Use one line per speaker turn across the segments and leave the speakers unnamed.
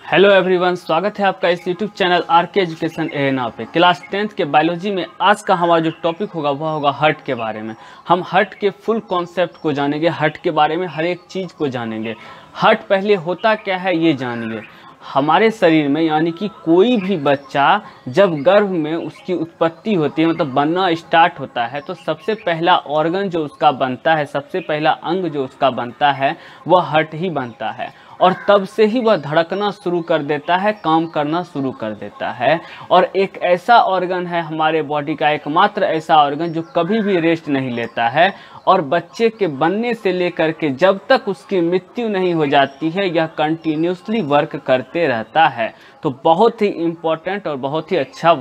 Hello everyone, स्वागत है आपका इस YouTube channel RK education ANR पे। क्लास 10th के बायोलॉजी में आज का हमारा जो टॉपिक होगा वह होगा हार्ट के बारे में। हम हार्ट के फुल कॉन्सेप्ट को जानेंगे, हार्ट के बारे में हर एक चीज़ को जानेंगे। हार्ट पहले होता क्या है ये जानिए। हमारे शरीर में यानी कि कोई भी बच्चा जब गर्भ में उसकी उत्पत्ति होती है, मतलब बनना स्टार्ट होता है, तो सबसे पहला ऑर्गन जो उसका बनता है, सबसे पहला अंग जो उसका बनता है वह हार्ट ही बनता है। और तब से ही वह धड़कना शुरू कर देता है, काम करना शुरू कर देता है। और एक ऐसा ऑर्गन है हमारे बॉडी का, एकमात्र ऐसा ऑर्गन जो कभी भी रेस्ट नहीं लेता है और बच्चे के बनने से लेकर के जब तक उसकी मृत्यु नहीं हो जाती है यह कंटिन्यूसली वर्क करते रहता है। तो बहुत ही इम्पोर्टेंट और बहुत ही अच्छा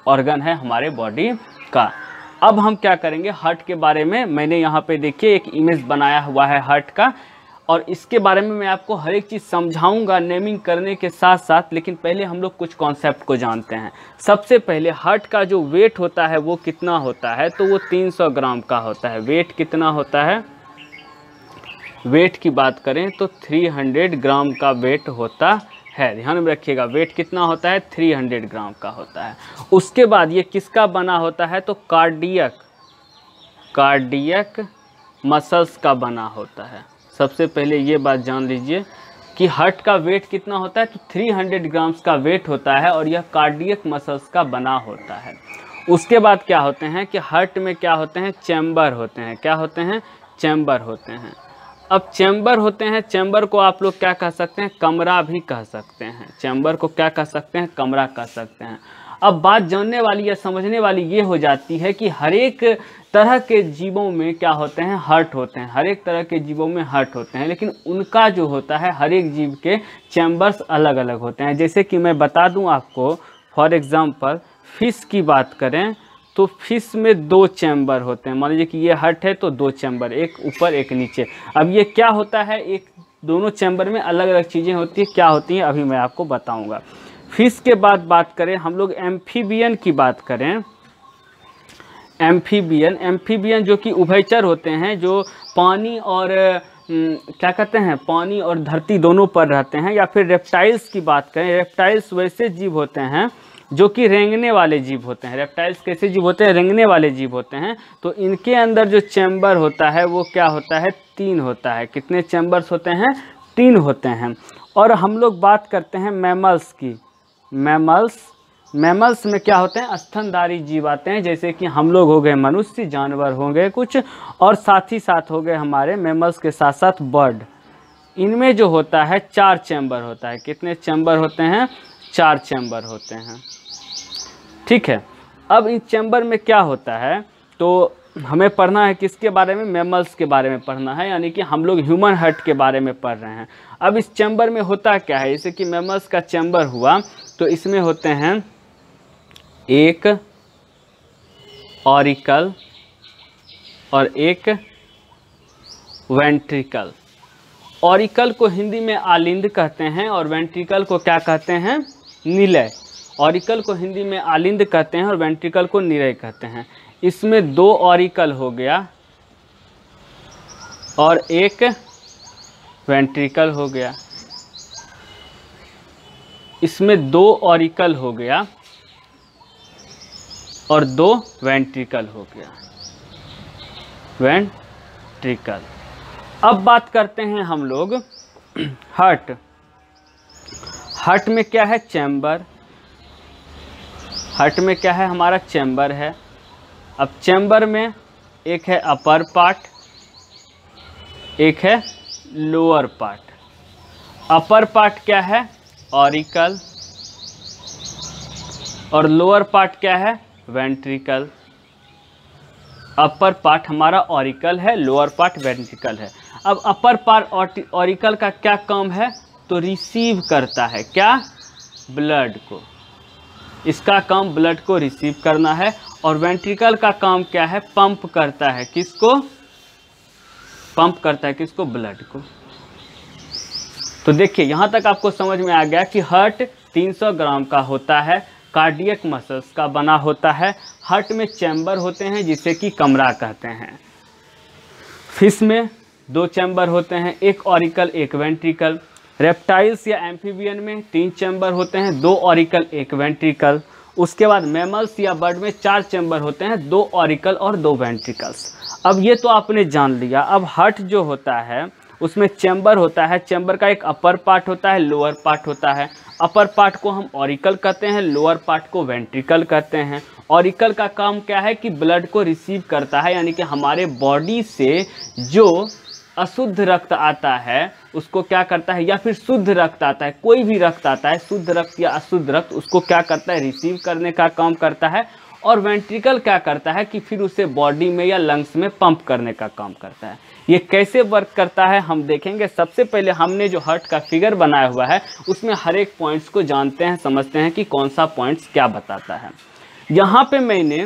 ऑर्गन है हमारे बॉडी का। अब हम क्या करेंगे हार्ट के बारे में, मैंने यहाँ पे देखिए एक इमेज बनाया हुआ है हार्ट का, और इसके बारे में मैं आपको हर एक चीज़ समझाऊंगा नेमिंग करने के साथ साथ। लेकिन पहले हम लोग कुछ कॉन्सेप्ट को जानते हैं। सबसे पहले हार्ट का जो वेट होता है वो कितना होता है, तो वो 300 ग्राम का होता है। वेट कितना होता है, वेट की बात करें तो 300 ग्राम का वेट होता है। ध्यान में रखिएगा, वेट कितना होता है, 300 ग्राम का होता है। उसके बाद ये किसका बना होता है, तो कार्डियक मसल्स का बना होता है। सबसे पहले ये बात जान लीजिए कि हार्ट का वेट कितना होता है, तो 300 ग्राम्स का वेट होता है और यह कार्डियक मसल्स का बना होता है। उसके बाद क्या होते हैं कि हार्ट में क्या होते हैं, चैम्बर होते हैं। क्या होते हैं, चैम्बर होते हैं। अब चैम्बर होते हैं, चैम्बर को आप लोग क्या कह सकते हैं, कमरा भी कह सकते हैं। चैम्बर को क्या कह सकते हैं, कमरा कह सकते हैं। अब बात जानने वाली या समझने वाली ये हो जाती है कि हर एक तरह के जीवों में क्या होते हैं, हार्ट होते हैं। हर एक तरह के जीवों में हार्ट होते हैं, लेकिन उनका जो होता है हर एक जीव के चैम्बर्स अलग अलग होते हैं। जैसे कि मैं बता दूं आपको, फॉर एग्जांपल फिश की बात करें तो फिश में 2 चैम्बर होते हैं। मान लीजिए कि ये हार्ट है तो 2 चैम्बर, एक ऊपर एक नीचे। अब ये क्या होता है, एक दोनों चैम्बर में अलग अलग चीज़ें होती है। क्या होती हैं अभी मैं आपको बताऊँगा। फिश के बाद बात करें हम लोग एम्फीबियन की बात करें। एम्फीबियन जो कि उभयचर होते हैं, जो पानी और क्या कहते हैं, पानी और धरती दोनों पर रहते हैं। या फिर रेप्टाइल्स की बात करें, रेप्टाइल्स वैसे जीव होते हैं जो कि रेंगने वाले जीव होते हैं। रेप्टाइल्स कैसे जीव होते हैं, रेंगने वाले जीव होते हैं। तो इनके अंदर जो चैम्बर होता है वो क्या होता है, 3 होता है। कितने चैम्बर्स होते हैं, 3 होते हैं। और हम लोग बात करते हैं मैमल्स की। मैमल्स में क्या होते हैं, स्तनधारी जीव आते हैं। जैसे कि हम लोग हो गए, मनुष्य, जानवर हो गए कुछ, और साथ ही साथ हो गए हमारे मैमल्स के साथ साथ बर्ड। इनमें जो होता है 4 चैम्बर होता है। कितने चैम्बर होते हैं, 4 चैम्बर होते हैं। ठीक है। अब इस चैम्बर में क्या होता है, तो हमें पढ़ना है किसके बारे में, मैमल्स के बारे में पढ़ना है, यानी कि हम लोग ह्यूमन हार्ट के बारे में पढ़ रहे हैं। अब इस चैम्बर में होता क्या है, जैसे कि मैमल्स का चैम्बर हुआ तो इसमें होते हैं एक ऑरिकल और एक वेंट्रिकल। ऑरिकल को हिंदी में आलिंद कहते हैं और वेंट्रिकल को क्या कहते हैं, निलय। ऑरिकल को हिंदी में आलिंद कहते हैं और वेंट्रिकल को निलय कहते हैं। इसमें 2 ऑरिकल हो गया और एक वेंट्रिकल हो गया। इसमें 2 ऑरिकल हो गया और 2 वेंट्रिकल हो गया, वेंट्रिकल। अब बात करते हैं हम लोग हार्ट। हार्ट में क्या है, चैम्बर। हार्ट में क्या है, हमारा चैम्बर है। अब चैम्बर में एक है अपर पार्ट, एक है लोअर पार्ट। अपर पार्ट क्या है, ऑरिकल, और लोअर पार्ट क्या है, वेंट्रिकल। अपर पार्ट हमारा ऑरिकल है, लोअर पार्ट वेंट्रिकल है। अब अपर पार्ट ऑरिकल का क्या काम है, तो रिसीव करता है क्या, ब्लड को। इसका काम ब्लड को रिसीव करना है। और वेंट्रिकल का काम क्या है, पंप करता है किसको, पंप करता है किसको, ब्लड को। तो देखिए यहाँ तक आपको समझ में आ गया कि हार्ट 300 ग्राम का होता है, कार्डियक मसल्स का बना होता है। हार्ट में चैम्बर होते हैं जिसे कि कमरा कहते हैं। फिश में 2 चैम्बर होते हैं, एक ऑरिकल एक वेंट्रिकल। रेप्टाइल्स या एम्फीबियन में 3 चैम्बर होते हैं, 2 ऑरिकल 1 वेंट्रिकल। उसके बाद मैमल्स या बर्ड में 4 चैम्बर होते हैं, 2 ऑरिकल और 2 वेंट्रिकल्स। अब ये तो आपने जान लिया। अब हार्ट जो होता है उसमें चैम्बर होता है, चैम्बर का एक अपर पार्ट होता है, लोअर पार्ट होता है। अपर पार्ट को हम ऑरिकल कहते हैं, लोअर पार्ट को वेंट्रिकल कहते हैं। ऑरिकल का काम क्या है कि ब्लड को रिसीव करता है, यानी कि हमारे बॉडी से जो अशुद्ध रक्त आता है उसको क्या करता है, या फिर शुद्ध रक्त आता है, कोई भी रक्त आता है, शुद्ध रक्त या अशुद्ध रक्त, उसको क्या करता है, रिसीव करने का काम करता है। और वेंट्रिकल क्या करता है कि फिर उसे बॉडी में या लंग्स में पंप करने का काम करता है। ये कैसे वर्क करता है हम देखेंगे। सबसे पहले हमने जो हार्ट का फिगर बनाया हुआ है उसमें हर एक पॉइंट्स को जानते हैं, समझते हैं कि कौन सा पॉइंट्स क्या बताता है। यहाँ पे मैंने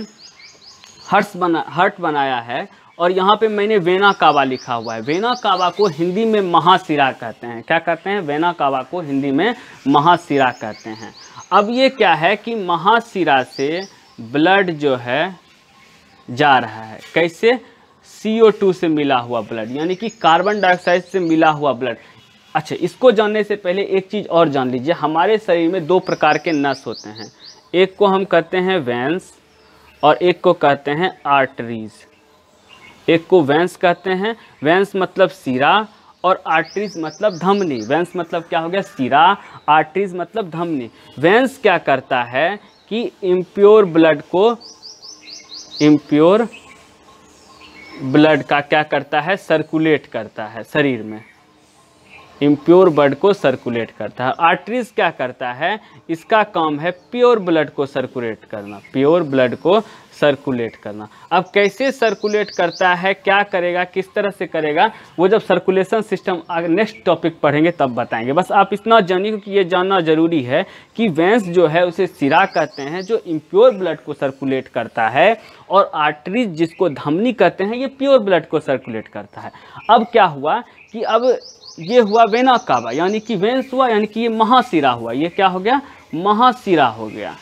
हार्ट बनाया है और यहाँ पे मैंने वेना कावा लिखा हुआ है। वेना कावा को हिंदी में महाशिरा कहते हैं। क्या कहते हैं? वेना कावा को हिंदी में महाशिरा कहते हैं। अब ये क्या है कि महाशिरा से ब्लड जो है जा रहा है, कैसे? CO2 से मिला हुआ ब्लड, यानी कि कार्बन डाइऑक्साइड से मिला हुआ ब्लड। अच्छा, इसको जानने से पहले एक चीज़ और जान लीजिए। हमारे शरीर में 2 प्रकार के नस होते हैं, एक को हम कहते हैं वेंस और एक को कहते हैं आर्टरीज। एक को वेंस कहते हैं, वेंस मतलब सिरा, और आर्टरीज मतलब धमनी। वेंस मतलब क्या हो गया? सिरा। आर्टरीज मतलब धमनी। वेंस क्या करता है कि इम्प्योर ब्लड का क्या करता है? सर्कुलेट करता है शरीर में, इम्प्योर ब्लड को सर्कुलेट करता है। आर्टरीज क्या करता है? इसका काम है प्योर ब्लड को सर्कुलेट करना, प्योर ब्लड को सर्कुलेट करना। अब कैसे सर्कुलेट करता है, क्या करेगा, किस तरह से करेगा, वो जब सर्कुलेशन सिस्टम आगे नेक्स्ट टॉपिक पढ़ेंगे तब बताएंगे। बस आप इतना जानिए कि ये जानना जरूरी है कि वेंस जो है उसे सिरा कहते हैं, जो इम्प्योर ब्लड को सर्कुलेट करता है, और आर्टरीज जिसको धमनी कहते हैं, ये प्योर ब्लड को सर्कुलेट करता है। अब क्या हुआ कि अब ये हुआ वेना कावा, यानी कि वेंस हुआ, यानी कि ये महाशिरा हुआ। ये क्या हो गया? महाशिरा हो गया।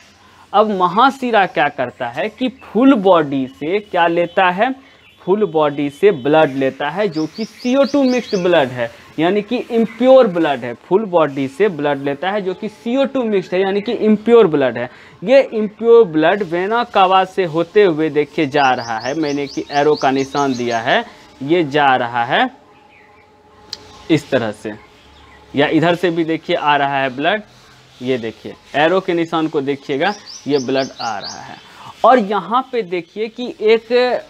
अब महाशिरा क्या करता है कि फुल बॉडी से क्या लेता है? फुल बॉडी से ब्लड लेता है, जो कि CO2 मिक्स्ड ब्लड है, यानी कि इम्प्योर ब्लड है। फुल बॉडी से ब्लड लेता है जो कि CO2 मिक्स्ड है, यानी कि इम्प्योर ब्लड है। ये इम्प्योर ब्लड वेना कावा से होते हुए देखिए जा रहा है, मैंने कि एरो का निशान दिया है, ये जा रहा है इस तरह से, या इधर से भी देखिए आ रहा है ब्लड। ये देखिए एरो के निशान को देखिएगा, ये ब्लड आ रहा है। और यहाँ पे देखिए कि एक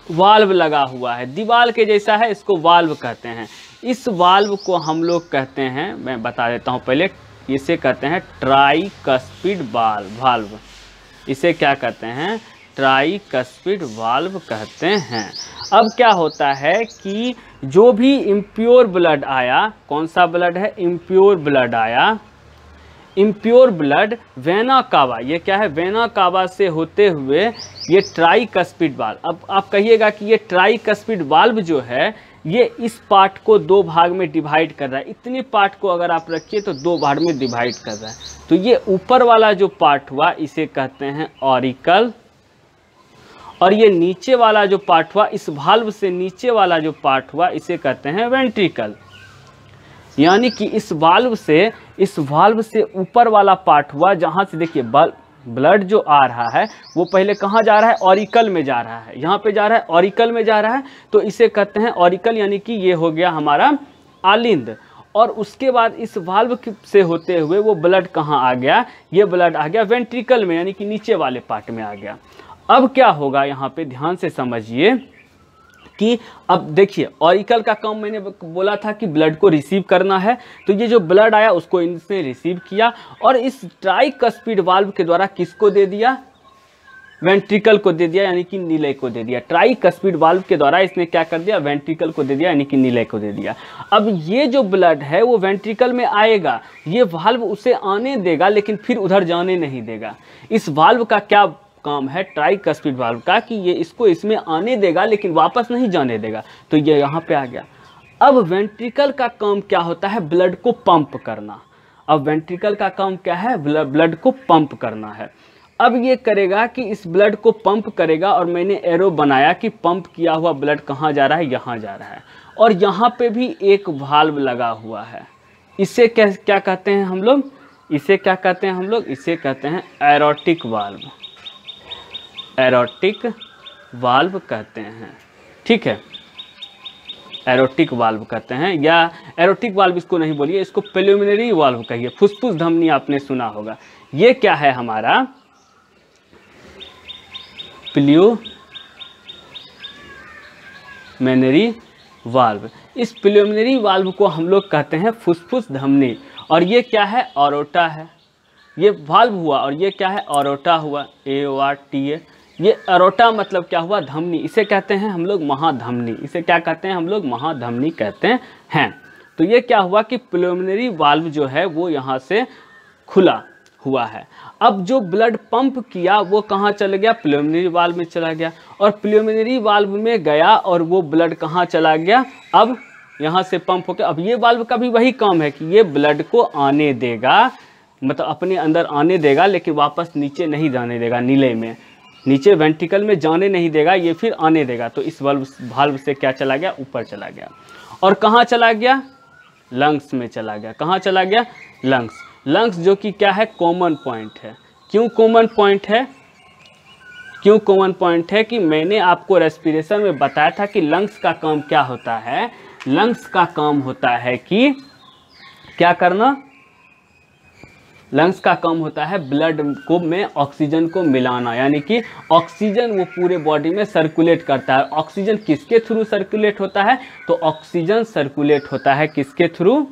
वाल्व लगा हुआ है, दीवार के जैसा है, इसको वाल्व कहते हैं। इस वाल्व को हम लोग कहते हैं, मैं बता देता हूँ पहले, इसे कहते हैं ट्राइकस्पिड वाल्व। इसे क्या कहते हैं? ट्राइकस्पिड वाल्व कहते हैं। अब क्या होता है कि जो भी इम्प्योर ब्लड आया, कौन सा ब्लड है? इम्प्योर ब्लड आया, इम्प्योर ब्लड वेना कावा, ये क्या है? वेना कावा से होते हुए ये ट्राइकस्पिड वाल्व। अब आप कहिएगा कि ये ट्राइकस्पिड वाल्व जो है ये इस पार्ट को 2 भाग में डिवाइड कर रहा है। इतने पार्ट को अगर आप रखिए तो 2 भाग में डिवाइड कर रहा है। तो ये ऊपर वाला जो पार्ट हुआ इसे कहते हैं ऑरिकल, और ये नीचे वाला जो पार्ट हुआ, इस वाल्व से नीचे वाला जो पार्ट हुआ, इसे कहते हैं वेंट्रिकल। यानी कि इस वाल्व से ऊपर वाला पार्ट हुआ, जहां से देखिए ब्लड जो आ रहा है वो पहले कहाँ जा रहा है? ऑरिकल में जा रहा है। यहाँ पे जा रहा है, ऑरिकल में जा रहा है, तो इसे कहते हैं ऑरिकल, यानी कि ये हो गया हमारा आलिंद। और उसके बाद इस वाल्व से होते हुए वो ब्लड कहाँ आ गया? ये ब्लड आ गया वेंट्रिकल में, यानी कि नीचे वाले पार्ट में आ गया। अब क्या होगा, यहाँ पे ध्यान से समझिए कि अब देखिए ऑरिकल का काम मैंने बोला था कि ब्लड को रिसीव करना है, तो ये जो ब्लड आया उसको इसने रिसीव किया, और इस ट्राइकस्पिड वाल्व के द्वारा किसको दे दिया? वेंट्रिकल को दे दिया, यानी कि नीले को दे दिया। ट्राइकस्पिड वाल्व के द्वारा इसने क्या कर दिया? वेंट्रिकल को दे दिया, यानी कि नीले को दे दिया। अब ये जो ब्लड है वो वेंट्रिकल में आएगा, ये वाल्व उसे आने देगा, लेकिन फिर उधर जाने नहीं देगा। इस वाल्व का क्या काम है? ट्राइकस्पिड वाल्व का, कि ये इसको इसमें आने देगा लेकिन वापस नहीं जाने देगा। तो ये यहाँ पे आ गया। अब वेंट्रिकल का काम क्या होता है? ब्लड को पंप करना। अब वेंट्रिकल का काम क्या है? ब्लड को पंप करना है। अब ये करेगा कि इस ब्लड को पंप करेगा, और मैंने एरो बनाया कि पंप किया हुआ ब्लड कहाँ जा रहा है? यहाँ जा रहा है। और यहाँ पे भी एक वाल्व लगा हुआ है, इसे क्या कहते हैं हम लोग, इसे क्या कहते हैं हम लोग, इसे कहते हैं एरोटिक वाल्व, एरोटिक वाल्व कहते हैं। ठीक है, एरोटिक वाल्व कहते हैं, या एरोटिक वाल्व इसको नहीं बोलिए, इसको प्रिलिमिनरी वाल्व कहिए। फुसफुस धमनी आपने सुना होगा। ये क्या है हमारा प्रिलिमिनरी वाल्व। इस प्रिलिमिनरी वाल्व को हम लोग कहते हैं फुसफुस धमनी। और ये क्या है, ऑरोटा है। ये वाल्व हुआ और ये क्या है, ऑरोटा हुआ, AORTA। ये अरोटा मतलब क्या हुआ, धमनी। इसे कहते हैं हम लोग महाधमनी। इसे क्या कहते हैं हम लोग, महाधमनी कहते हैं। तो ये क्या हुआ कि प्रिलिमिनरी वाल्व जो है वो यहाँ से खुला हुआ है। अब जो ब्लड पंप किया वो कहाँ चला गया, प्रिलिमिनरी वाल्व में चला गया। और प्रिलिमिनरी वाल्व में गया और वो ब्लड कहाँ चला गया, अब यहाँ से पंप होकर। अब ये वाल्व का भी वही काम है कि ये ब्लड को आने देगा, मतलब अपने अंदर आने देगा, लेकिन वापस नीचे नहीं जाने देगा, नीले में नीचे वेंट्रिकल में जाने नहीं देगा, ये फिर आने देगा। तो इस वाल्व से क्या चला गया, ऊपर चला गया। और कहाँ चला गया, लंग्स में चला गया। कहाँ चला गया, लंग्स। लंग्स जो कि क्या है, कॉमन पॉइंट है। क्यों कॉमन पॉइंट है, क्यों कॉमन पॉइंट है कि मैंने आपको रेस्पिरेशन में बताया था कि लंग्स का काम क्या होता है। लंग्स का काम होता है कि क्या करना, लंग्स का काम होता है ब्लड को में ऑक्सीजन को मिलाना, यानी कि ऑक्सीजन वो पूरे बॉडी में सर्कुलेट करता है। ऑक्सीजन किसके थ्रू सर्कुलेट होता है, तो ऑक्सीजन सर्कुलेट होता है किसके थ्रू,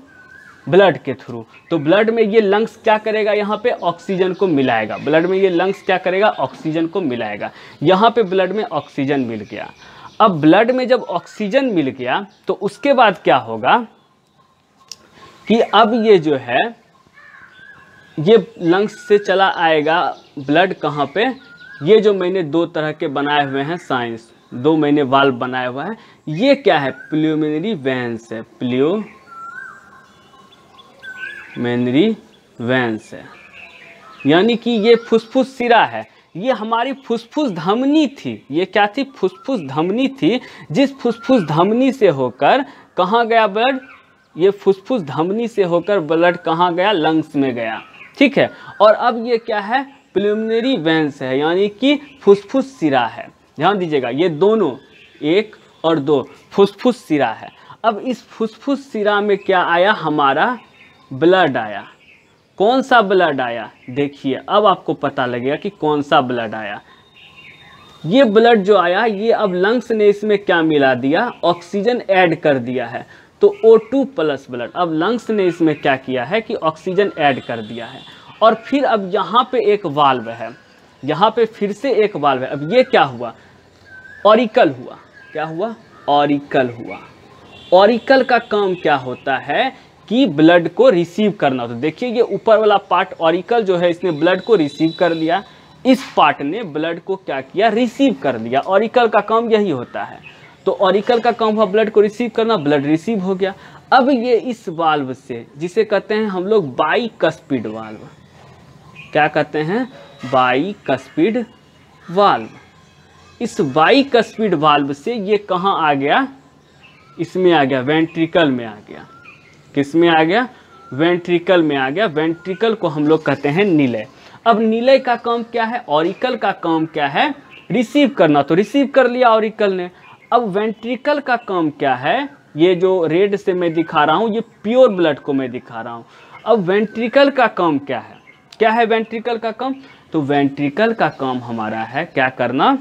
ब्लड के थ्रू। तो ब्लड में ये लंग्स क्या करेगा, यहाँ पे ऑक्सीजन को मिलाएगा। ब्लड में ये लंग्स क्या करेगा, ऑक्सीजन को मिलाएगा। यहाँ पे ब्लड में ऑक्सीजन मिल गया। अब ब्लड में जब ऑक्सीजन मिल गया तो उसके बाद क्या होगा कि अब ये जो है ये लंग्स से चला आएगा ब्लड कहाँ पे, ये जो मैंने दो तरह के बनाए हुए हैं साइंस, दो मैंने वाल्व बनाया हुआ है। ये क्या है, प्रिलिमिनरी वेंस है, प्रिलिमिनरी वेंस है, यानी कि ये फुसफुस सिरा है। ये हमारी फुसफुस धमनी थी। ये क्या थी, फुसफुस धमनी थी। जिस फुसफुस धमनी से होकर कहाँ गया ब्लड, ये फुसफुस धमनी से होकर ब्लड कहाँ गया, लंग्स में गया। ठीक है, और अब ये क्या है, प्रिलिमिनरी वेंस है, यानी कि फुसफुस सिरा है। ध्यान दीजिएगा, ये दोनों 1 और 2 फुसफुस सिरा है। अब इस फुसफुस सिरा में क्या आया, हमारा ब्लड आया। कौन सा ब्लड आया, देखिए अब आपको पता लगेगा कि कौन सा ब्लड आया। ये ब्लड जो आया, ये अब लंग्स ने इसमें क्या मिला दिया, ऑक्सीजन ऐड कर दिया है। तो O2 प्लस ब्लड, अब लंग्स ने इसमें क्या किया है कि ऑक्सीजन ऐड कर दिया है। और फिर अब यहाँ पे एक वाल्व है, यहाँ पे फिर से एक वाल्व है। अब ये क्या हुआ, ऑरिकल हुआ। क्या हुआ, ऑरिकल हुआ। ऑरिकल का काम क्या होता है कि ब्लड को रिसीव करना। तो देखिए ये ऊपर वाला पार्ट ऑरिकल जो है, इसने ब्लड को रिसीव कर लिया। इस पार्ट ने ब्लड को क्या किया, रिसीव कर लिया। ऑरिकल का काम यही होता है। तो ऑरिकल का काम हुआ ब्लड को रिसीव करना, ब्लड रिसीव हो गया। अब ये इस वाल्व से, जिसे कहते हैं हम लोग बाइकस्पिड वाल्व, क्या कहते हैं, बाइकस्पिड वाल्व। इस बाइकस्पिड वाल्व से ये कहाँ आ गया, इसमें आ गया, वेंट्रिकल में आ गया। किस में आ गया, वेंट्रिकल में आ गया। वेंट्रिकल को हम लोग कहते हैं निलय। अब निलय का काम क्या है, ऑरिकल का काम क्या है, रिसीव करना। तो रिसीव कर लिया ऑरिकल ने। अब वेंट्रिकल का काम क्या है, ये जो रेड से मैं दिखा रहा हूँ, ये प्योर ब्लड को मैं दिखा रहा हूँ। अब वेंट्रिकल का काम क्या है, क्या है वेंट्रिकल का काम, तो वेंट्रिकल का काम हमारा है क्या करना,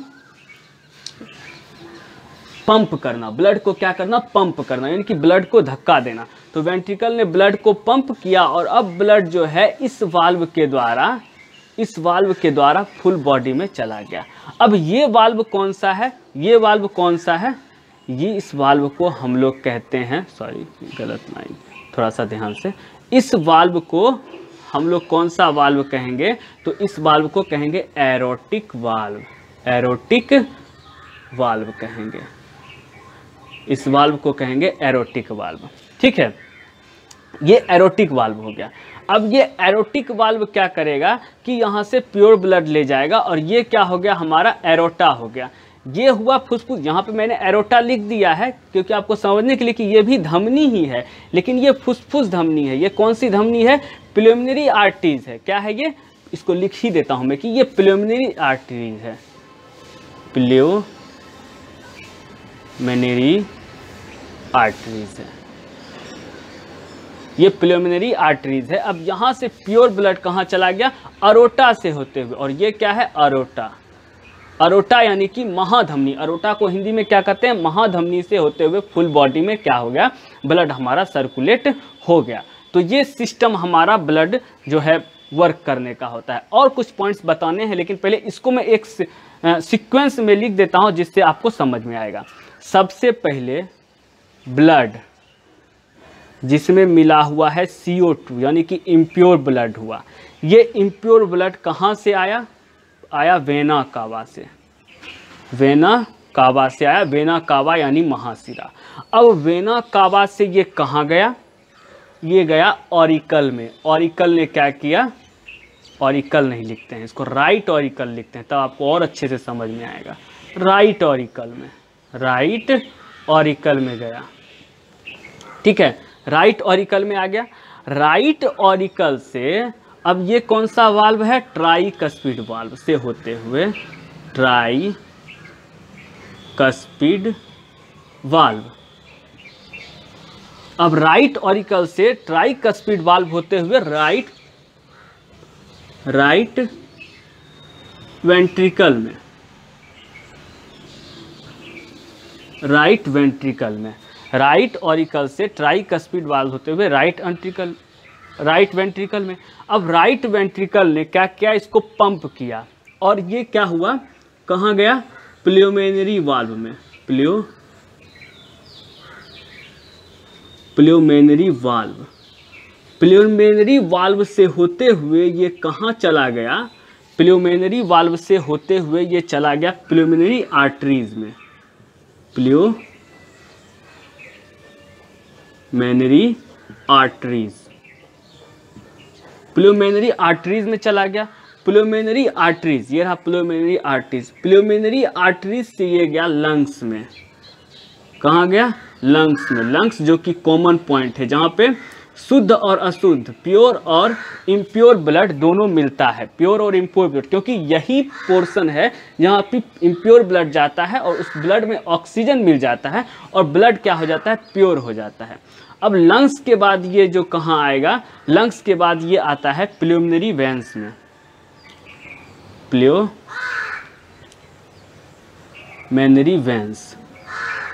पंप करना। ब्लड को क्या करना, पंप करना, यानी कि ब्लड को धक्का देना। तो वेंट्रिकल ने ब्लड को पंप किया और अब ब्लड जो है इस वाल्व के द्वारा फुल बॉडी में चला गया। अब ये वाल्व कौन सा है, ये वाल्व कौन सा है, ये इस वाल्व को हम लोग कहते हैं, सॉरी गलत लाइन, थोड़ा सा ध्यान से, इस वाल्व को हम लोग कौन सा वाल्व कहेंगे, तो इस वाल्व को कहेंगे एरोटिक वाल्व। एरोटिक वाल्व कहेंगे, इस वाल्व को कहेंगे एरोटिक वाल्व। ठीक है, ये एरोटिक वाल्व हो गया। अब ये एरोटिक वाल्व क्या करेगा कि यहाँ से प्योर ब्लड ले जाएगा और ये क्या हो गया, हमारा एरोटा हो गया। ये हुआ फुफ्फुस। यहाँ पे मैंने एरोटा लिख दिया है क्योंकि आपको समझने के लिए कि ये भी धमनी ही है, लेकिन ये फुफ्फुस धमनी है। ये कौन सी धमनी है? प्रिलिमिनरी आर्टरीज है। क्या है ये? इसको लिख ही देता हूँ मैं कि ये प्रिलिमिनरी आर्टरीज है, प्रिलिमिनरी आर्टरीज है, ये प्रिलिमिनरी आर्टरीज है। अब यहाँ से प्योर ब्लड कहाँ चला गया? अरोटा से होते हुए, और ये क्या है? अरोटा। अरोटा यानी कि महाधमनी। अरोटा को हिंदी में क्या कहते हैं? महाधमनी से होते हुए फुल बॉडी में क्या हो गया? ब्लड हमारा सर्कुलेट हो गया। तो ये सिस्टम हमारा ब्लड जो है वर्क करने का होता है। और कुछ पॉइंट्स बताने हैं, लेकिन पहले इसको मैं एक सीक्वेंस में लिख देता हूँ जिससे आपको समझ में आएगा। सबसे पहले ब्लड जिसमें मिला हुआ है CO2 यानी कि इम्प्योर ब्लड हुआ। ये इम्प्योर ब्लड कहाँ से आया? आया वेना कावा से। वेना कावा से आया। वेना कावा यानी महाशिरा। अब वेना कावा से ये कहाँ गया? ये गया ऑरिकल में। ऑरिकल ने क्या किया? ऑरिकल नहीं लिखते हैं इसको, राइट ऑरिकल लिखते हैं, तब आपको और अच्छे से समझ में आएगा। राइट ऑरिकल में, राइट ऑरिकल में गया। ठीक है, राइट ऑरिकल में आ गया। राइट ऑरिकल से अब ये कौन सा वाल्व है? ट्राइकस्पिड वाल्व से होते हुए, ट्राइकस्पिड वाल्व। अब राइट ऑरिकल से ट्राइकस्पिड वाल्व होते हुए राइट वेंट्रिकल में, राइट वेंट्रिकल में, राइट ऑरिकल से ट्राइकस्पिड वाल्व होते हुए राइट वेंट्रिकल में। अब राइट वेंट्रिकल ने क्या किया? इसको पंप किया, और ये क्या हुआ? कहाँ गया? प्लूमेनरी वाल्व में। प्लूमेनरी वाल्व। प्लूमेनरी वाल्व से होते हुए ये कहाँ चला गया? प्लूमेनरी वाल्व से होते हुए ये चला गया प्लूमेनरी आर्टरीज में। प्लूमेनरी आर्टरीज, प्लूमेनरी आर्टरीज में चला गया। प्लूमेनरी आर्टरीज, ये रहा प्लूमेनरी आर्टरीज। प्लूमेनरी आर्टरीज से ये गया लंग्स में। कहाँ गया? लंग्स में। लंग्स जो कि कॉमन पॉइंट है जहाँ पे शुद्ध और अशुद्ध, प्योर और इम्प्योर ब्लड दोनों मिलता है। प्योर और इम्प्योर ब्लड, क्योंकि यही पोर्शन है जहाँ पे इम्प्योर ब्लड जाता है और उस ब्लड में ऑक्सीजन मिल जाता है और ब्लड क्या हो जाता है? प्योर हो जाता है। अब लंग्स के बाद ये जो कहाँ आएगा? लंग्स के बाद ये आता है प्लूमिनरी वेंस में। प्लूमिनरी वेंस।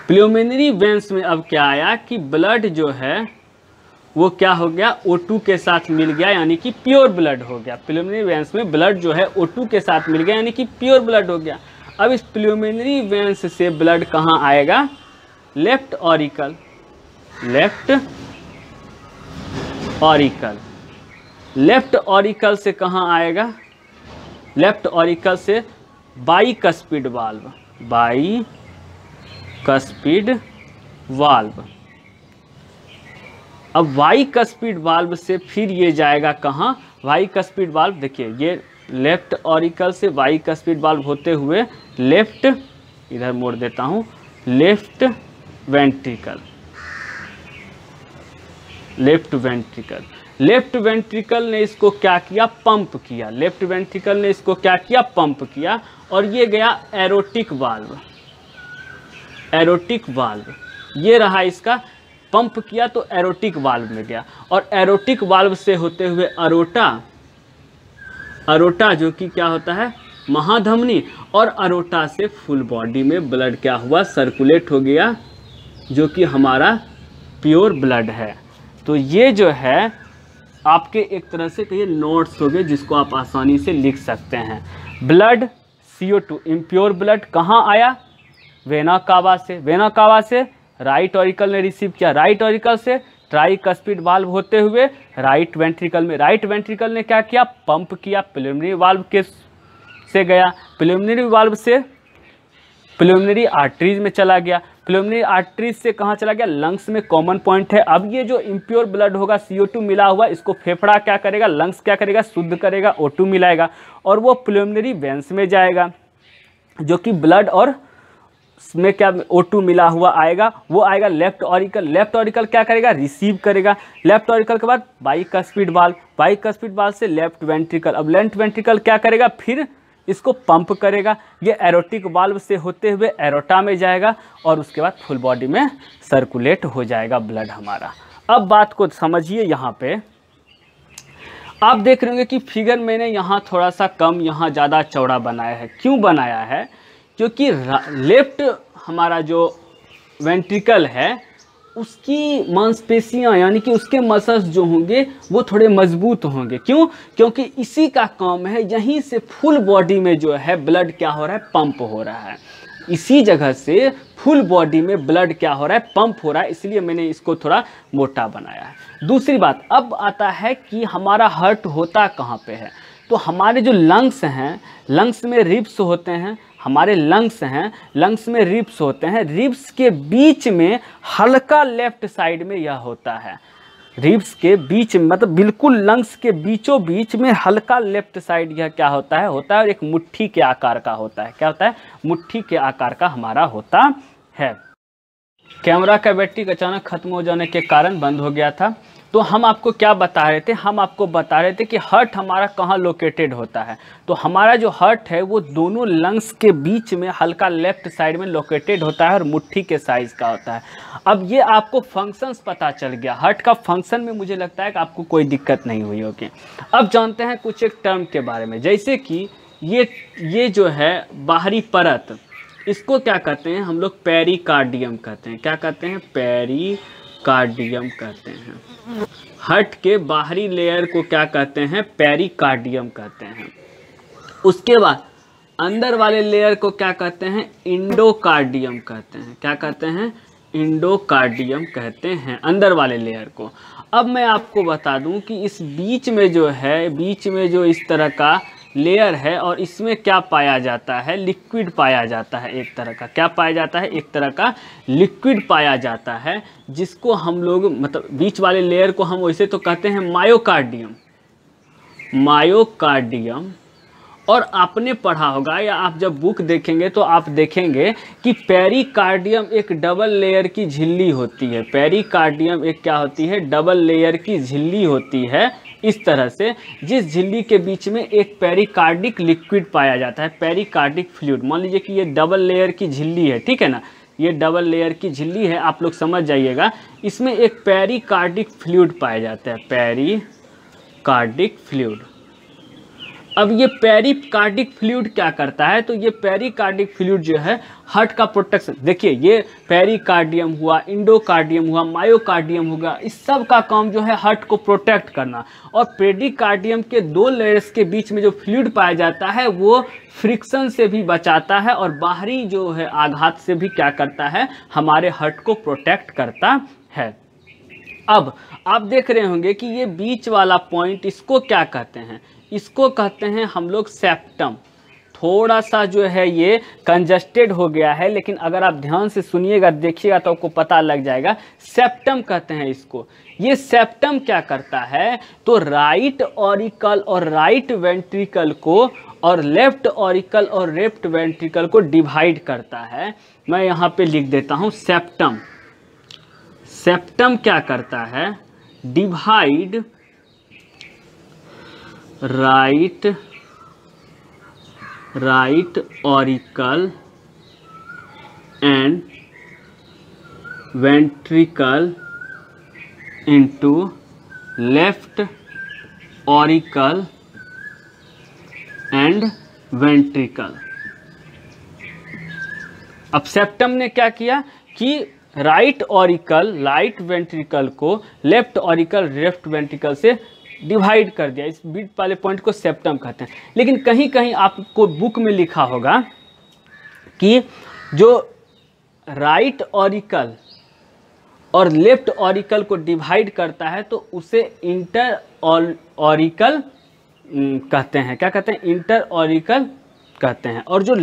प्लूमिनरी वेंस में अब क्या आया कि ब्लड जो है वो क्या हो गया? O2 के साथ मिल गया, यानी कि प्योर ब्लड हो गया। प्लूमिनरी वेंस में ब्लड जो है O2 के साथ मिल गया, यानी कि प्योर ब्लड हो गया। अब इस प्लूमिनरी वेंस से ब्लड कहाँ आएगा? Left auricle. Left auricle. Left auricle से कहाँ आएगा? लेफ्ट ऑरिकल से बाइकस्पिड वाल्व। Bicuspid valve. अब बाइकस्पिड वाल्व से फिर ये जाएगा कहाँ? बाइकस्पिड वाल्व, देखिए ये लेफ्ट ऑरिकल से बाइकस्पिड वाल्व होते हुए लेफ्ट, इधर मोड़ देता हूँ, left ventricle. Left ventricle. Left ventricle ने इसको क्या किया? पंप किया। लेफ्ट वेंट्रिकल ने इसको क्या किया? पंप किया, और ये गया एरोटिक वाल्व। एरोटिक वाल्व ये रहा इसका, पंप किया तो एरोटिक वाल्व में गया, और एरोटिक वाल्व से होते हुए अरोटा। अरोटा जो कि क्या होता है? महाधमनी, और अरोटा से फुल बॉडी में ब्लड क्या हुआ? सर्कुलेट हो गया, जो कि हमारा प्योर ब्लड है। तो ये जो है आपके एक तरह से कहिए नोट्स हो गए, जिसको आप आसानी से लिख सकते हैं। ब्लड CO2 इम्प्योर ब्लड कहाँ आया? वेना कावा से। वेना कावा से राइट ऑरिकल ने रिसीव किया, राइट ऑरिकल से ट्राइकस्पिड वाल्व होते हुए राइट वेंट्रिकल में। राइट वेंट्रिकल ने क्या किया? पंप किया, प्रिलिमिनरी वाल्व के से गया, प्रिलिमिनरी वाल्व से प्रिलिमिनरी आर्टरीज में चला गया, प्रिलिमिनरी आर्टरीज से कहाँ चला गया? लंग्स में कॉमन पॉइंट है। अब ये जो इम्प्योर ब्लड होगा CO2 मिला हुआ, इसको फेफड़ा क्या करेगा? लंग्स क्या करेगा? शुद्ध करेगा, O2 मिलाएगा, और वो प्रिलिमिनरी वेंस में जाएगा, जो कि ब्लड और में क्या O2 मिला हुआ आएगा, वो आएगा लेफ्ट ऑरिकल। लेफ्ट ऑरिकल क्या करेगा, रिसीव करेगा। लेफ्ट ऑरिकल के बाद बाइकस्पिड वाल्व, बाइकस्पिड वाल्व से लेफ्ट वेंट्रिकल। अब लेफ्ट वेंट्रिकल क्या करेगा, फिर इसको पंप करेगा। ये एरोटिक वाल्व से होते हुए एरोटा में जाएगा और उसके बाद फुल बॉडी में सर्कुलेट हो जाएगा ब्लड हमारा। अब बात को समझिए, यहाँ पे आप देख रहे होंगे कि फिगर मैंने यहाँ थोड़ा सा कम, यहाँ ज़्यादा चौड़ा बनाया है। क्यों बनाया है, क्योंकि लेफ्ट हमारा जो वेंट्रिकल है उसकी मांसपेशियाँ यानी कि उसके मसल्स जो होंगे वो थोड़े मजबूत होंगे। क्यों, क्योंकि इसी का काम है, यहीं से फुल बॉडी में जो है ब्लड क्या हो रहा है, पंप हो रहा है। इसी जगह से फुल बॉडी में ब्लड क्या हो रहा है, पंप हो रहा है, इसलिए मैंने इसको थोड़ा मोटा बनाया है। दूसरी बात, अब आता है कि हमारा हार्ट होता कहाँ पे है। तो हमारे जो लंग्स हैं, लंग्स में रिब्स होते हैं, हमारे लंग्स हैं, लंग्स में रिब्स होते हैं। रिब्स के बीच में हल्का लेफ्ट साइड में यह होता है, रिब्स के बीच में, मतलब बिल्कुल लंग्स के बीचों बीच में हल्का लेफ्ट साइड यह क्या होता है और एक मुट्ठी के आकार का होता है। क्या होता है, मुट्ठी के आकार का हमारा होता है। कैमरा का बैटरी अचानक खत्म हो जाने के कारण बंद हो गया था। तो हम आपको क्या बता रहे थे, हम आपको बता रहे थे कि हार्ट हमारा कहाँ लोकेटेड होता है। तो हमारा जो हार्ट है वो दोनों लंग्स के बीच में हल्का लेफ्ट साइड में लोकेटेड होता है और मुट्ठी के साइज का होता है। अब ये आपको फंक्शंस पता चल गया, हार्ट का फंक्शन में मुझे लगता है कि आपको कोई दिक्कत नहीं हुई होगी। अब जानते हैं कुछ एक टर्म के बारे में, जैसे कि ये जो है बाहरी परत, इसको क्या कहते हैं हम लोग, पेरिकार्डियम कहते हैं। क्या कहते हैं, पेरिकार्डियम कहते हैं। हार्ट के बाहरी लेयर को क्या कहते हैं, पेरिकार्डियम कहते हैं। उसके बाद अंदर वाले लेयर को क्या कहते हैं, इंडोकार्डियम कहते हैं। क्या कहते हैं, इंडोकार्डियम कहते हैं अंदर वाले लेयर को। अब मैं आपको बता दूं कि इस बीच में जो है, बीच में जो इस तरह का लेयर है और इसमें क्या पाया जाता है, लिक्विड पाया जाता है एक तरह का। क्या पाया जाता है, एक तरह का लिक्विड पाया जाता है, जिसको हम लोग, मतलब बीच वाले लेयर को हम वैसे तो कहते हैं मायोकार्डियम, मायोकार्डियम। और आपने पढ़ा होगा या आप जब बुक देखेंगे तो आप देखेंगे कि पेरिकार्डियम एक डबल लेयर की झिल्ली होती है। पेरिकार्डियम एक क्या होती है, डबल लेयर की झिल्ली होती है इस तरह से, जिस झिल्ली के बीच में एक पेरिकार्डिक लिक्विड पाया जाता है, पेरिकार्डिक फ्लूइड। मान लीजिए कि ये डबल लेयर की झिल्ली है, ठीक है ना, ये डबल लेयर की झिल्ली है, आप लोग समझ जाइएगा। इसमें एक पेरिकार्डिक फ्लूइड पाया जाता है, पेरिकार्डिक फ्लूइड। अब ये पेरिकार्डिक फ्लूइड क्या करता है, तो ये पेरिकार्डिक फ्लूइड जो है हार्ट का प्रोटेक्शन, देखिए ये पेरिकार्डियम हुआ, इंडोकार्डियम हुआ, मायोकार्डियम होगा, इस सब का काम जो है हार्ट को प्रोटेक्ट करना। और पेरिकार्डियम के दो लेयर्स के बीच में जो फ्लूइड पाया जाता है वो फ्रिक्शन से भी बचाता है और बाहरी जो है आघात से भी क्या करता है, हमारे हार्ट को प्रोटेक्ट करता है। अब आप देख रहे होंगे कि ये बीच वाला पॉइंट, इसको क्या कहते हैं, इसको कहते हैं हम लोग सेप्टम। थोड़ा सा जो है ये कंजस्टेड हो गया है, लेकिन अगर आप ध्यान से सुनिएगा, देखिएगा तो आपको पता लग जाएगा। सेप्टम कहते हैं इसको। ये सेप्टम क्या करता है, तो राइट ऑरिकल और राइट वेंट्रिकल को और लेफ्ट ऑरिकल और लेफ्ट वेंट्रिकल को डिवाइड करता है। मैं यहाँ पे लिख देता हूँ सेप्टम। सेप्टम क्या करता है, divide right auricle and ventricle into left auricle and ventricle. अब सेप्टम ने क्या किया कि राइट ऑरिकल, राइट वेंट्रिकल को लेफ्ट ऑरिकल, लेफ्ट वेंट्रिकल से डिवाइड कर दिया। इस बीच वाले पॉइंट को सेप्टम कहते हैं। लेकिन कहीं कहीं आपको बुक में लिखा होगा कि जो राइट ऑरिकल और लेफ्ट ऑरिकल को डिवाइड करता है तो उसे इंटर ऑरिकल कहते हैं। क्या कहते हैं, इंटर ऑरिकल कहते हैं। और जो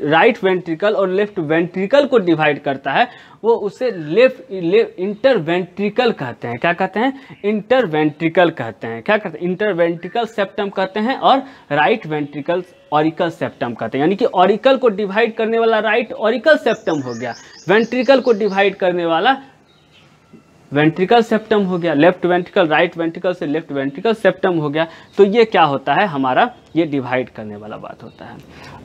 राइट वेंट्रिकल और लेफ्ट वेंट्रिकल को डिवाइड करता है वो उसे इंटर वेंट्रिकल कहते हैं। क्या कहते हैं, इंटर वेंट्रिकल कहते हैं। क्या कहते हैं, इंटर वेंट्रिकल सेप्टम कहते हैं और राइट वेंट्रिकल ऑरिकल सेप्टम कहते हैं, यानी कि ऑरिकल को डिवाइड करने वाला राइट ऑरिकल सेप्टम हो गया, वेंट्रिकल को डिवाइड करने वाला वेंट्रिकल सेप्टम हो गया, लेफ्ट वेंट्रिकल राइट वेंट्रिकल से लेफ्ट वेंट्रिकल सेप्टम हो गया। तो ये क्या होता है हमारा, ये डिवाइड करने वाला बात होता है।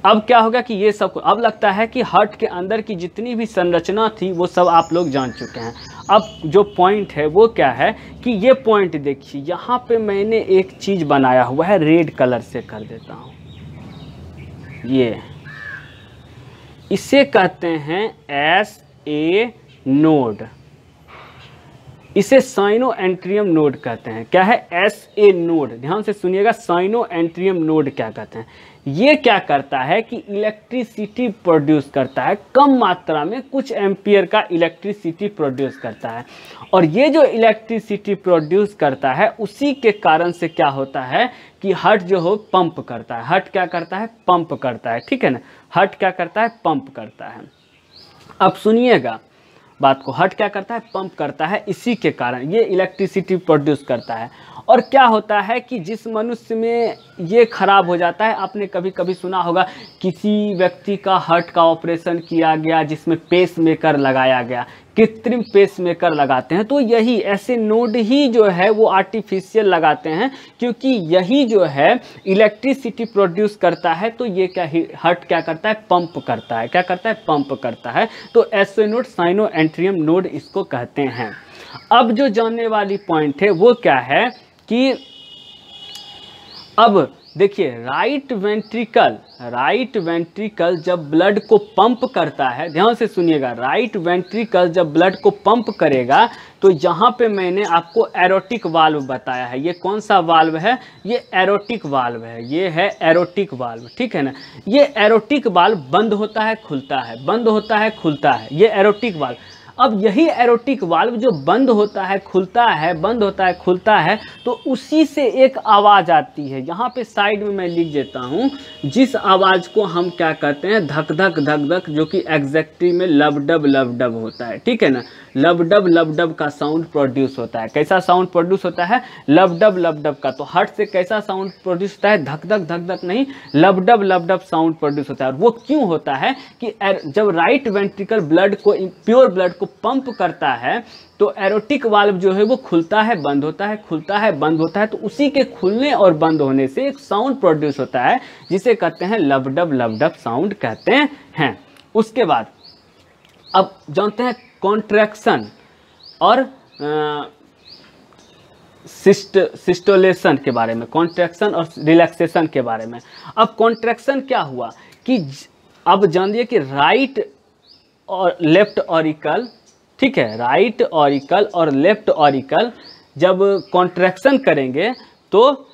अब क्या होगा कि ये सब, अब लगता है कि हार्ट के अंदर की जितनी भी संरचना थी वो सब आप लोग जान चुके हैं। अब जो पॉइंट है वो क्या है कि ये पॉइंट देखिए, यहाँ पे मैंने एक चीज़ बनाया हुआ है, रेड कलर से कर देता हूँ, ये इसे कहते हैं SA नोड, इसे साइनो एंट्रियम नोड कहते हैं। क्या है, SA नोड, ध्यान से सुनिएगा, साइनो एंट्रियम नोड क्या कहते हैं। ये क्या करता है कि इलेक्ट्रिसिटी प्रोड्यूस करता है, कम मात्रा में कुछ एम्पियर का इलेक्ट्रिसिटी प्रोड्यूस करता है, और ये जो इलेक्ट्रिसिटी प्रोड्यूस करता है उसी के कारण से क्या होता है कि हार्ट जो हो पंप करता है। हार्ट क्या करता है, पंप करता है, ठीक है ना, हार्ट क्या करता है, पंप करता है। अब सुनिएगा बात को, हार्ट क्या करता है, पंप करता है, इसी के कारण ये इलेक्ट्रिसिटी प्रोड्यूस करता है। और क्या होता है कि जिस मनुष्य में ये खराब हो जाता है, आपने कभी कभी सुना होगा किसी व्यक्ति का हार्ट का ऑपरेशन किया गया जिसमें पेस मेकर लगाया गया, कृत्रिम पेस मेकर लगाते हैं, तो यही ऐसे नोड ही जो है वो आर्टिफिशियल लगाते हैं, क्योंकि यही जो है इलेक्ट्रिसिटी प्रोड्यूस करता है। तो ये क्या, हार्ट क्या करता है, पंप करता है, क्या करता है, पंप करता है। तो ऐसे नोड साइनो एंट्रियम नोड इसको कहते हैं। अब जो जानने वाली पॉइंट है वो क्या है कि अब देखिए राइट वेंट्रिकल जब ब्लड को पंप करता है, ध्यान से सुनिएगा, राइट वेंट्रिकल जब ब्लड को पंप करेगा तो यहाँ पे मैंने आपको एरोटिक वाल्व बताया है। ये कौन सा वाल्व है, ये एरोटिक वाल्व है, ये है एरोटिक वाल्व, ठीक है ना। ये एरोटिक वाल्व बंद होता है खुलता है, बंद होता है खुलता है, ये एरोटिक वाल्व। अब यही एरोटिक वाल्व जो बंद होता है खुलता है, बंद होता है खुलता है, तो उसी से एक आवाज़ आती है, यहाँ पे साइड में मैं लिख देता हूँ, जिस आवाज़ को हम क्या कहते हैं, धक धक धक धक, जो कि एग्जैक्टली में लब डब होता है, ठीक है ना। लब डब का साउंड प्रोड्यूस होता है। कैसा साउंड प्रोड्यूस होता है, लब डब का। तो हार्ट से कैसा साउंड प्रोड्यूस होता है, धक धक नहीं, लब डब साउंड प्रोड्यूस होता है। और वो क्यों होता है कि जब राइट वेंट्रिकल ब्लड को, प्योर ब्लड को पंप करता है, तो एरोटिक वाल्व जो है वो खुलता है बंद होता है, खुलता है बंद होता है, तो उसी के खुलने और बंद होने से एक साउंड प्रोड्यूस होता है, जिसे कहते हैं लब डब साउंड कहते हैं। उसके बाद अब जानते हैं कॉन्ट्रैक्शन और सिस्टोलेशन के बारे में, कॉन्ट्रैक्शन और रिलैक्सेशन के बारे में। अब कॉन्ट्रैक्शन क्या हुआ कि अब जानिए कि राइट और लेफ्ट ऑरिकल, ठीक है, राइट ऑरिकल और लेफ्ट ऑरिकल जब कॉन्ट्रैक्शन करेंगे तो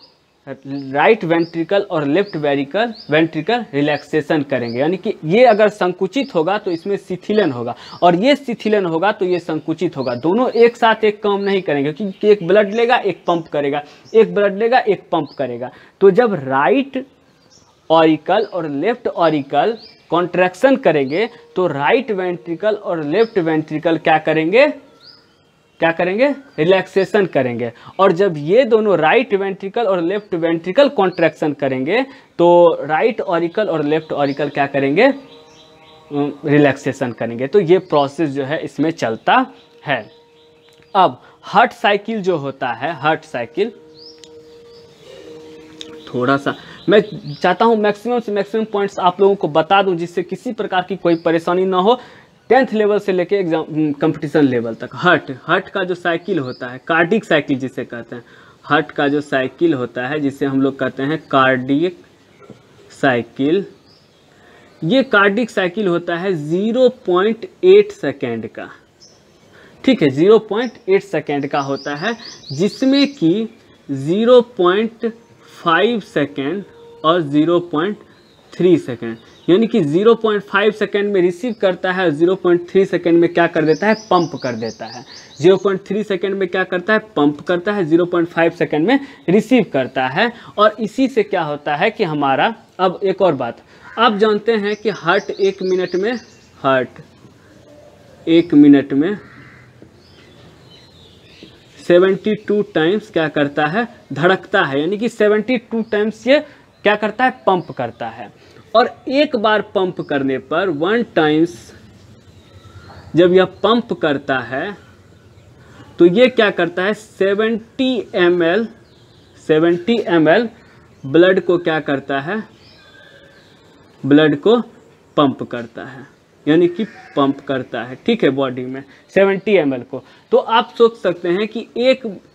राइट वेंट्रिकल और लेफ्ट वेंट्रिकल रिलैक्सेशन करेंगे। यानी कि ये अगर संकुचित होगा तो इसमें शिथिलन होगा, और ये शिथिलन होगा तो ये संकुचित होगा। दोनों एक साथ एक काम नहीं करेंगे, क्योंकि एक ब्लड लेगा एक पंप करेगा, एक ब्लड लेगा एक पंप करेगा। तो जब राइट ऑरिकल और लेफ्ट ऑरिकल कॉन्ट्रैक्शन करेंगे तो राइट वेंट्रिकल और लेफ्ट वेंट्रिकल क्या करेंगे, रिलैक्सेशन करेंगे। और जब ये दोनों राइट वेंट्रिकल और लेफ्ट वेंट्रिकल कॉन्ट्रैक्शन करेंगे तो राइट ऑरिकल और लेफ्ट ऑरिकल क्या करेंगे, रिलैक्सेशन करेंगे। तो ये प्रोसेस जो है इसमें चलता है। अब हार्ट साइकिल जो होता है, हार्ट साइकिल थोड़ा सा मैं चाहता हूँ मैक्सिमम से मैक्सिमम पॉइंट्स आप लोगों को बता दूं, जिससे किसी प्रकार की कोई परेशानी ना हो, 10th लेवल से लेके एग्जाम कंपटीशन लेवल तक। हार्ट का जो साइकिल होता है, कार्डिक साइकिल जिसे कहते हैं, हार्ट का जो साइकिल होता है जिसे हम लोग कहते हैं कार्डिक साइकिल, ये कार्डिक साइकिल होता है 0.8 सेकेंड का, ठीक है, 0.8 सेकेंड का होता है, जिसमें कि 0.5 सेकेंड और 0.3 सेकेंड, यानी कि 0.5 सेकेंड में रिसीव करता है, 0.3 सेकेंड में क्या कर देता है, पंप कर देता है। 0.3 सेकेंड में क्या करता है, पंप करता है, 0.5 सेकेंड में रिसीव करता है। और इसी से क्या होता है कि हमारा, अब एक और बात, आप जानते हैं कि हार्ट एक मिनट में 72 टाइम्स क्या करता है, धड़कता है, यानी कि 72 टाइम्स ये क्या करता है, पंप करता है। और एक बार पंप करने पर 1 टाइम्स जब यह पंप करता है तो ये क्या करता है, 70 ml ब्लड को क्या करता है, ब्लड को पंप करता है, यानी कि पंप करता है, ठीक है, बॉडी में 70 ml को। तो आप सोच सकते हैं कि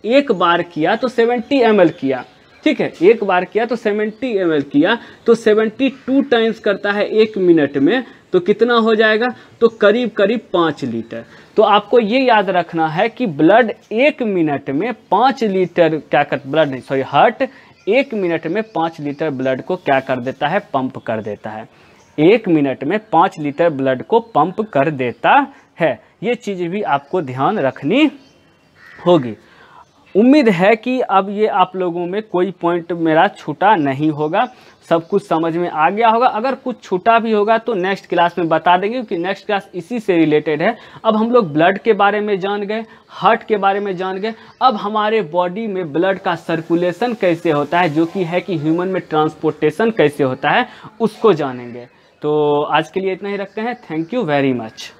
एक बार किया तो 70 ml किया, ठीक है, एक बार किया तो 70 ml किया, तो 72 टाइम्स करता है 1 मिनट में, तो कितना हो जाएगा, तो करीब करीब 5 लीटर। तो आपको ये याद रखना है कि ब्लड 1 मिनट में 5 लीटर क्या कर, ब्लड नहीं सॉरी हार्ट 1 मिनट में 5 लीटर ब्लड को क्या कर देता है, पंप कर देता है। 1 मिनट में 5 लीटर ब्लड को पंप कर देता है। ये चीज़ भी आपको ध्यान रखनी होगी। उम्मीद है कि अब ये आप लोगों में कोई पॉइंट मेरा छूटा नहीं होगा, सब कुछ समझ में आ गया होगा। अगर कुछ छूटा भी होगा तो नेक्स्ट क्लास में बता देंगे, क्योंकि नेक्स्ट क्लास इसी से रिलेटेड है। अब हम लोग ब्लड के बारे में जान गए, हार्ट के बारे में जान गए, अब हमारे बॉडी में ब्लड का सर्कुलेशन कैसे होता है, जो कि है कि ह्यूमन में ट्रांसपोर्टेशन कैसे होता है, उसको जानेंगे। तो आज के लिए इतना ही रखते हैं। Thank you very much.